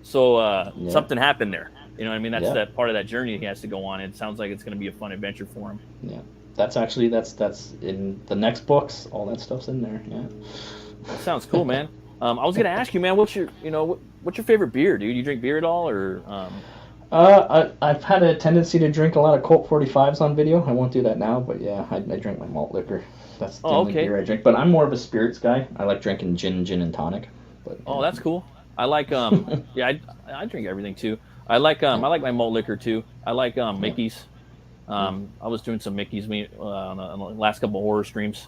so something happened there. You know what I mean? That's that part of that journey he has to go on. It sounds like it's going to be a fun adventure for him. Yeah, that's in the next books. All that stuff's in there. Yeah, that sounds cool, man. I was going to ask you, man, what's your favorite beer, dude? You drink beer at all, or? I've had a tendency to drink a lot of Colt 45s on video. I won't do that now, but yeah, I drink my malt liquor. That's the only beer I drink. But I'm more of a spirits guy. I like drinking gin and tonic. But that's cool. I like I drink everything too. I like my malt liquor too. I like Mickey's. I was doing some Mickey's on the last couple of horror streams.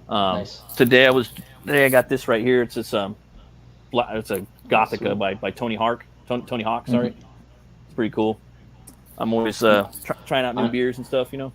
Nice. Today I got this right here. It's a Gothica by Tony Hawk. Tony Hawk, sorry. It's pretty cool. I'm always trying out new beers and stuff, you know.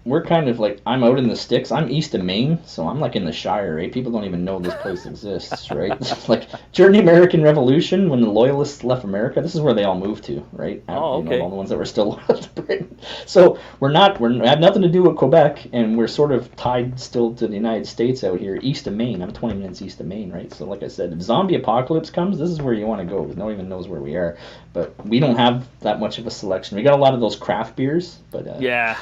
We're kind of like, I'm out in the sticks. I'm east of Maine, so I'm like in the Shire, right? People don't even know this place exists, right? Like during the American Revolution, when the Loyalists left America, this is where they all moved to, right? Oh, okay. All the ones that were still loyal to Britain. So we have nothing to do with Quebec, and we're sort of tied still to the United States out here, east of Maine. I'm 20 minutes east of Maine, right? So like I said, if zombie apocalypse comes, this is where you want to go, because no one even knows where we are. But we don't have that much of a selection. We got a lot of those craft beers, but yeah.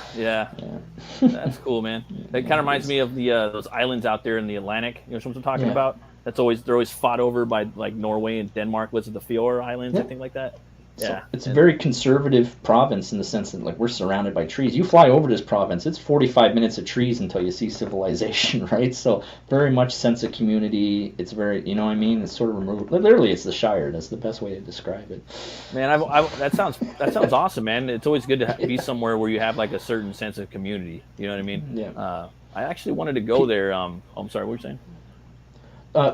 That's cool, man. That kind of reminds me of the those islands out there in the Atlantic. You know what I'm talking about? They're always fought over by like Norway and Denmark. Was it the Fjord Islands? I think like that. Yeah, so it's a very conservative province in the sense that like we're surrounded by trees. You fly over this province, it's 45 minutes of trees until you see civilization, right? So very much sense of community. It's very, you know what I mean? It's sort of removed. Literally, it's the Shire. That's the best way to describe it. Man, that sounds awesome, man. It's always good to be somewhere where you have like a certain sense of community. You know what I mean? Yeah. I actually wanted to go there. I'm sorry, what were you saying?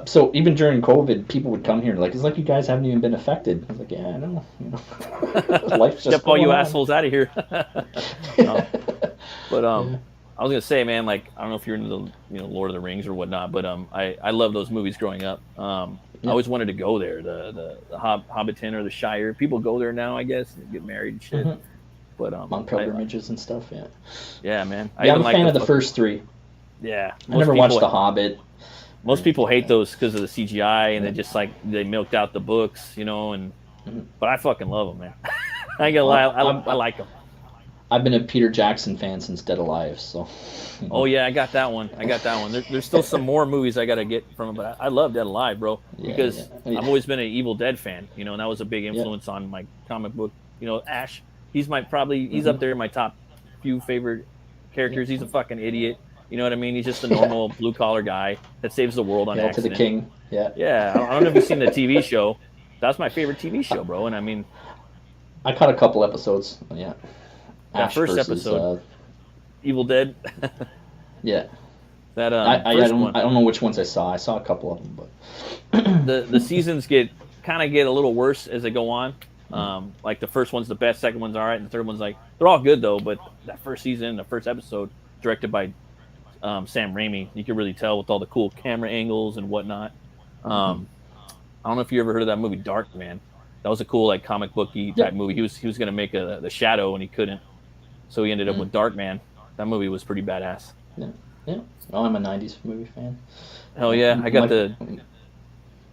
So even during COVID, people would come here and like, it's like you guys haven't even been affected. I was like, yeah, I know. You know. Life's just Get all you on. assholes out of here. But I was gonna say, man, like I don't know if you're into the Lord of the Rings or whatnot, but I love those movies growing up. I always wanted to go there, the Hobbiton or the Shire. People go there now, I guess, and get married and shit. But on pilgrimages and stuff, yeah. Yeah, man. I'm a fan of the first three. Yeah, I never watched The Hobbit. Most people hate those because of the CGI, and they just like they milked out the books, but I fucking love them, man. I ain't gonna lie, I like them. I've been a Peter Jackson fan since Dead Alive, so. Oh yeah, I got that one. There's still some more movies I gotta get from him, but I love Dead Alive, bro, because I've always been an Evil Dead fan, and that was a big influence on my comic book. Ash, he's he's up there in my top few favorite characters. He's a fucking idiot. You know what I mean? He's just a normal blue-collar guy that saves the world on accident. To the king, yeah. Yeah, I don't know if you've seen the TV show. That's my favorite TV show, bro. And I mean... I caught a couple episodes, yeah. That first episode, Evil Dead. Yeah. That I don't know which ones I saw. I saw a couple of them, but... the seasons get a little worse as they go on. Like the first one's the best, second one's all right, and the third one's like... They're all good, though, but that first season, the first episode, directed by... Sam Raimi, you can really tell with all the cool camera angles and whatnot. I don't know if you ever heard of that movie Dark Man. That was a cool like comic booky type movie. He was going to make the Shadow and he couldn't, so he ended up with Dark Man. That movie was pretty badass. Yeah. Oh, I'm a '90s movie fan. Hell yeah, I got the.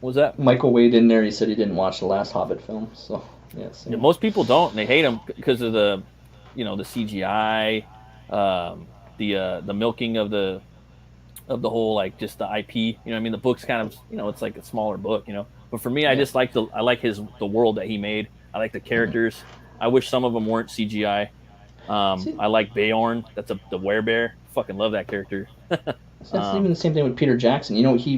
What was that? Michael Wade in there. He said he didn't watch the last Hobbit film, so yeah. Most people don't. And they hate him because of the, the CGI. The milking of the whole like just the IP, you know what I mean? The book's kind of it's like a smaller book, but for me I just like the world that he made, I like the characters. I wish some of them weren't CGI. I like Beorn. That's the werebear. Fucking love that character. That's even the same thing with Peter Jackson. You know, he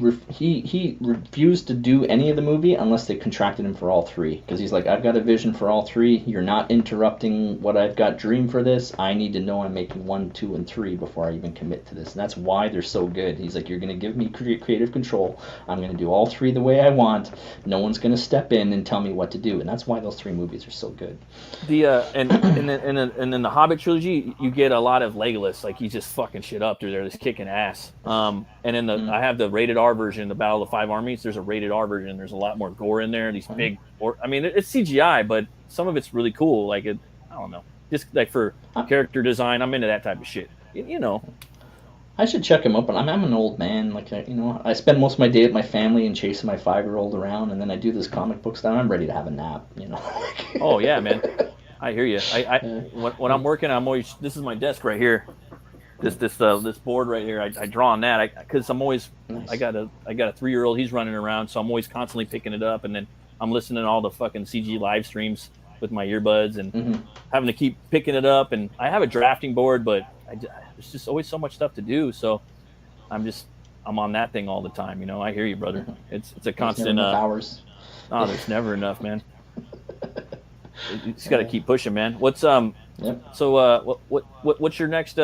refused to do any of the movie unless they contracted him for all three. Because he's like, I've got a vision for all three. You're not interrupting what I've got dream for this. I need to know I'm making 1, 2, and 3 before I even commit to this. And that's why they're so good. He's like, you're going to give me creative control. I'm going to do all three the way I want. No one's going to step in and tell me what to do. And that's why those 3 movies are so good. And then the Hobbit trilogy, you get a lot of Legolas. Like, he's just fucking shit up through there, just kicking ass. And then I have the rated R version, the Battle of the 5 Armies. There's a rated R version. There's a lot more gore in there. These big, I mean, it's CGI, but some of it's really cool. Like, I don't know, just like for character design, I'm into that type of shit. You know. I should check him up, but I'm an old man. Like, I spend most of my day with my family and chasing my 5-year-old around, and then I do this comic book stuff. I'm ready to have a nap. You know. Oh yeah, man. I hear you. When I'm working, I'm always. This is my desk right here. This board right here, I draw on that because I'm always nice. I got a 3-year-old, he's running around, so I'm always constantly picking it up, and then I'm listening to all the fucking CG live streams with my earbuds and having to keep picking it up. And I have a drafting board, but there's just always so much stuff to do, so I'm on that thing all the time. You know, I hear you, brother. It's a constant hours. Oh, there's never enough, man. You just got to keep pushing, man. What's So what's your next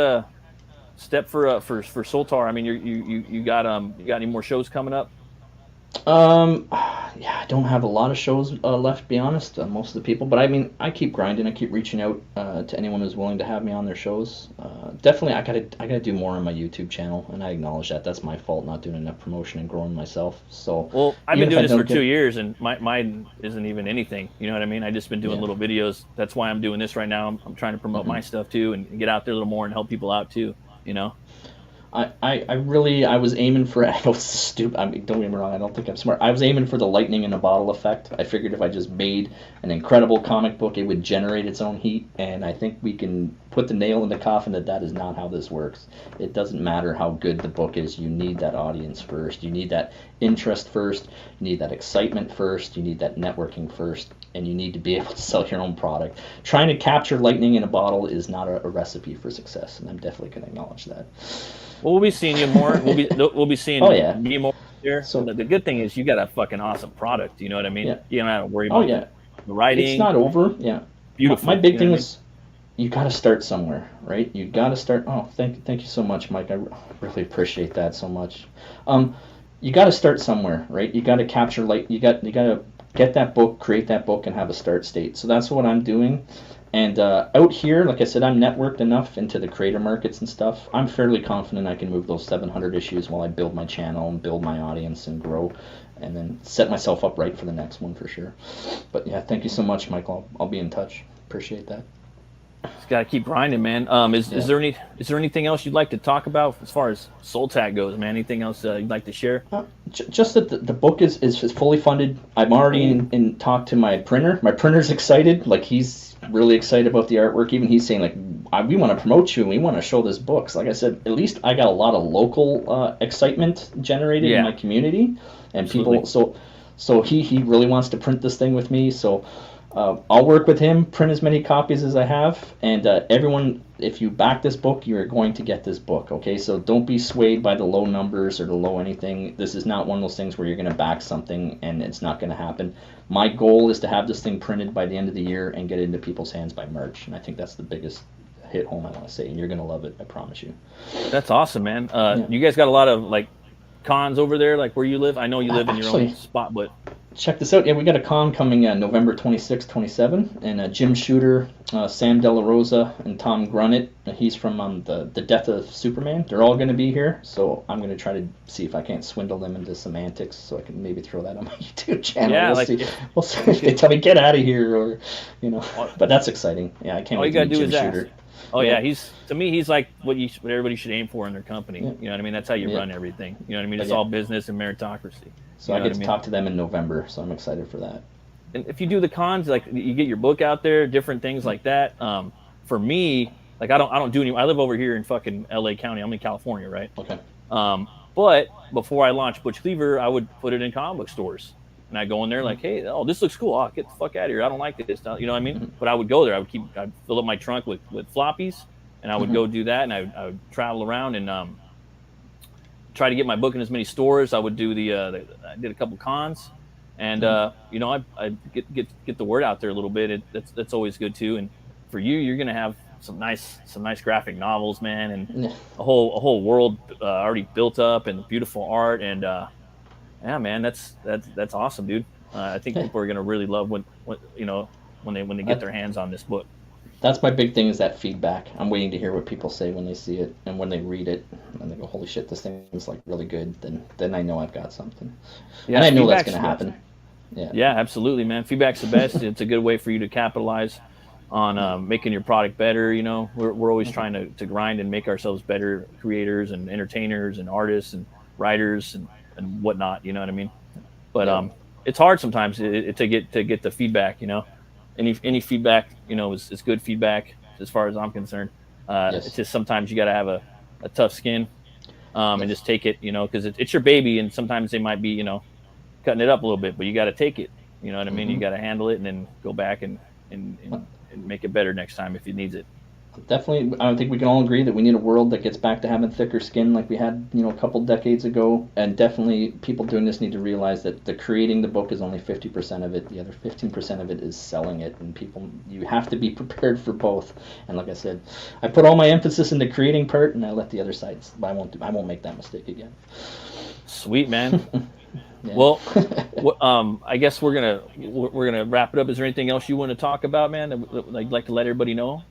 step for Soltar? I mean, you got any more shows coming up? Yeah, I don't have a lot of shows left, to be honest. Most of the people, but I mean, I keep grinding. I keep reaching out to anyone who's willing to have me on their shows. Definitely, I gotta do more on my YouTube channel, and I acknowledge that. That's my fault, not doing enough promotion and growing myself. So, well, I've been doing this for 2 years, and mine isn't even anything. You know what I mean? I just been doing little videos. That's why I'm doing this right now. I'm trying to promote my stuff too, and get out there a little more and help people out too. You know. I was aiming for, I know it's stupid, don't get me wrong, I don't think I'm smart. I was aiming for the lightning in a bottle effect. I figured if I just made an incredible comic book, it would generate its own heat, and I think we can put the nail in the coffin that is not how this works. It doesn't matter how good the book is, you need that audience first, you need that interest first, you need that excitement first, you need that networking first, and you need to be able to sell your own product. Trying to capture lightning in a bottle is not a recipe for success, and I'm definitely going to acknowledge that. Well, we'll be seeing you more. We'll be seeing me more here. So the good thing is you got a fucking awesome product. You know what I mean? Yeah. You don't have to worry about the writing. It's not over. Yeah. Beautiful. My big thing is you got to start somewhere, right? You got to start. Oh, thank you so much, Mike. I really appreciate that so much. You got to start somewhere, right? You got to capture You got to get that book, create that book, and have a start state. So that's what I'm doing. And out here, like I said, I'm networked enough into the creator markets and stuff. I'm fairly confident I can move those 700 issues while I build my channel and build my audience and grow, and then set myself up right for the next one for sure. But yeah, thank you so much, Michael. I'll be in touch. Appreciate that. Just gotta keep grinding, man. Is there anything else you'd like to talk about as far as Soltac goes, man? Anything else you'd like to share? Just that the book is fully funded. I'm already in talk to my printer. My printer's excited. Like, he's really excited about the artwork. Even he's saying, like, we want to promote you and we want to show this book. So like I said, at least I got a lot of local excitement generated in my community, and people. So he really wants to print this thing with me. So I'll work with him, print as many copies as I have, and everyone, if you back this book, you're going to get this book, okay? So don't be swayed by the low numbers or the low anything. This is not one of those things where you're going to back something and it's not going to happen. My goal is to have this thing printed by the end of the year and get it into people's hands by March, and I think that's the biggest hit home I want to say, and you're going to love it, I promise you. That's awesome, man. You guys got a lot of, like, cons over there, like where you live? I know you live in your own spot, but... Check this out. Yeah, we got a con coming November 26, 27, and Jim Shooter, Sam De La Rosa, and Tom Grunnett. He's from the Death of Superman. They're all going to be here, so I'm going to try to see if I can't swindle them into some antics, so I can maybe throw that on my YouTube channel. Yeah, we'll see if they tell me get out of here, or But that's exciting. Yeah, I can't wait to meet Jim Shooter. To me, he's like what everybody should aim for in their company. Yeah. You know what I mean? That's how you run everything. You know what I mean? It's all business and meritocracy. So I get to talk to them in November, so I'm excited for that. And if you do the cons, like you get your book out there, different things like that. For me, like I don't do any. I live over here in fucking LA County. I'm in California, right? Okay. But before I launched BUTCH CLEAVER, I would put it in comic book stores. and I go in there like, hey, oh, this looks cool. Oh, get the fuck out of here. I don't like this. You know what I mean? But I would go there. I'd fill up my trunk with floppies, and I would go do that, and I would travel around and try to get my book in as many stores. I would do I did a couple cons, and I get the word out there a little bit. That's always good too. And for you, you're gonna have some nice graphic novels, man, and a whole world already built up, and beautiful art, and yeah, man, that's awesome, dude. I think people are gonna really love when they get their hands on this book. That's my big thing, is that feedback. I'm waiting to hear what people say when they see it and when they read it, and they go, "Holy shit, this thing is like really good." Then I know I've got something, and I know that's gonna happen. Yeah, absolutely, man. Feedback's the best. It's a good way for you to capitalize on making your product better. You know, we're always trying to grind and make ourselves better creators and entertainers and artists and writers and whatnot. You know what I mean? But it's hard sometimes to get the feedback. You know, any feedback is good feedback as far as I'm concerned. It's just sometimes you got to have a tough skin and just take it. You know, because it's your baby, and sometimes they might be cutting it up a little bit, but you got to take it. You know what I mean? You got to handle it and then go back and make it better next time if it needs it. Definitely, I think we can all agree that we need a world that gets back to having thicker skin like we had, a couple decades ago. And definitely, people doing this need to realize that the creating the book is only 50% of it. The other 15% of it is selling it. And you have to be prepared for both. And like I said, I put all my emphasis in the creating part, and I let the other sides. I won't make that mistake again. Sweet, man. Yeah. Well, I guess we're gonna wrap it up. Is there anything else you want to talk about, man? That I'd like to let everybody know.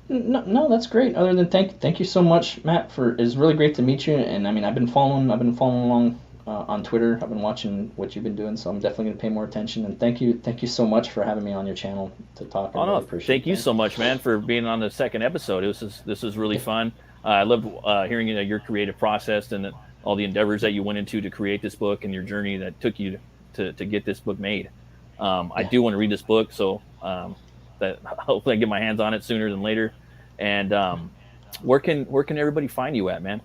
No, that's great. Other than thank you so much, Matt. It's really great to meet you. And I mean, I've been following along on Twitter. I've been watching what you've been doing, so I'm definitely gonna pay more attention. And thank you so much for having me on your channel to talk. Oh, no, thank you so much, man, for being on the second episode. This was really fun. I loved hearing your creative process and all the endeavors that you went into to create this book and your journey that took you to get this book made. I do want to read this book, so that hopefully I get my hands on it sooner than later. And where can everybody find you at, man?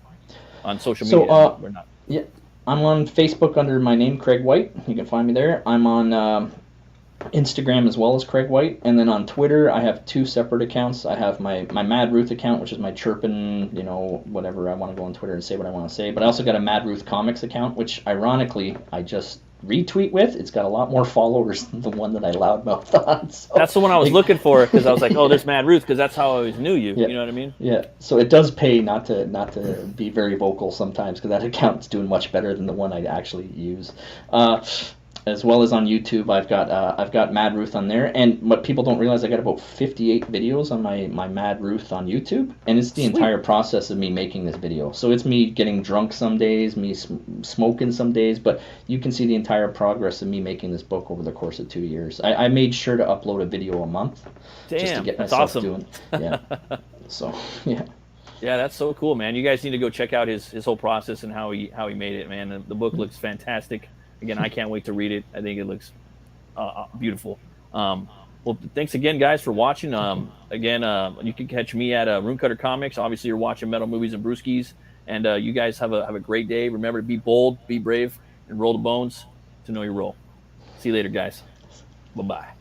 On social media? Or not? Yeah, I'm on Facebook under my name, Craig White. You can find me there. I'm on Instagram as well as Craig White, and then on Twitter I have two separate accounts. I have my Mad Ruth account, which is my chirping, whatever I want to go on Twitter and say what I want to say. But I also got a Mad Ruth Comics account, which ironically I just retweet with. It's got a lot more followers than the one that I loudmouthed on. So, that's the one I was looking for, because I was like, oh, there's Mad Ruth, because that's how I always knew you. Yeah. You know what I mean? Yeah. So it does pay not to be very vocal sometimes, because that account's doing much better than the one I actually use. As well as on YouTube, I've got Mad Ruth on there, and what people don't realize, I got about 58 videos on my Mad Ruth on YouTube, and it's the entire process of me making this video. So it's me getting drunk some days, me smoking some days, but you can see the entire progress of me making this book over the course of 2 years. I made sure to upload a video a month. Damn, just to get that's myself awesome. Doing. Yeah. So yeah. Yeah, that's so cool, man. You guys need to go check out his whole process and how he made it, man. The book looks fantastic. Again, I can't wait to read it. I think it looks beautiful. Well, thanks again, guys, for watching. Again, you can catch me at Roomcutter Comics. Obviously, you're watching Metal Movies and Brewskis. And you guys have a great day. Remember to be bold, be brave, and roll the bones to know your role. See you later, guys. Bye-bye.